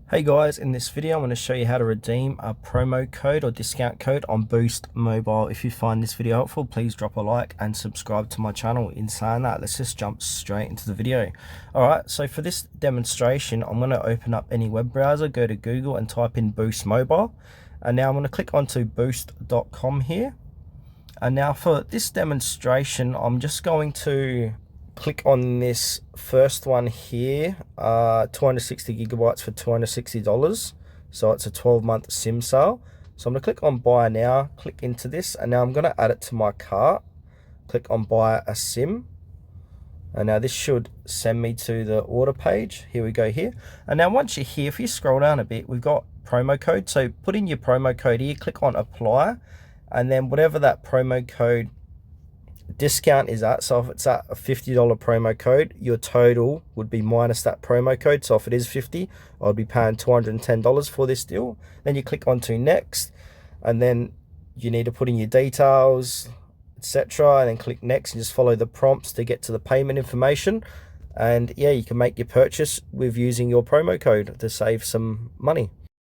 Hey guys, in this video I'm going to show you how to redeem a promo code or discount code on Boost Mobile. If you find this video helpful, please drop a like and subscribe to my channel. In saying that, let's just jump straight into the video. Alright, so for this demonstration, I'm going to open up any web browser, go to Google and type in Boost Mobile. And now I'm going to click onto boost.com here. And now for this demonstration, I'm just going to click on this first one here, 260 gigabytes for $260. So it's a 12-month SIM sale. So I'm gonna click on buy now, click into this, and now I'm gonna add it to my cart. Click on buy a SIM. And now this should send me to the order page. Here we go here. And now once you're here, if you scroll down a bit, we've got promo code. So put in your promo code here, click on apply, and then whatever that promo code discount is at, so if it's at a $50 promo code, your total would be minus that promo code. So if it is 50, I'd be paying $210 for this deal. Then you click onto next, and then you need to put in your details, etc., and then click next and just follow the prompts to get to the payment information. And yeah, you can make your purchase with using your promo code to save some money.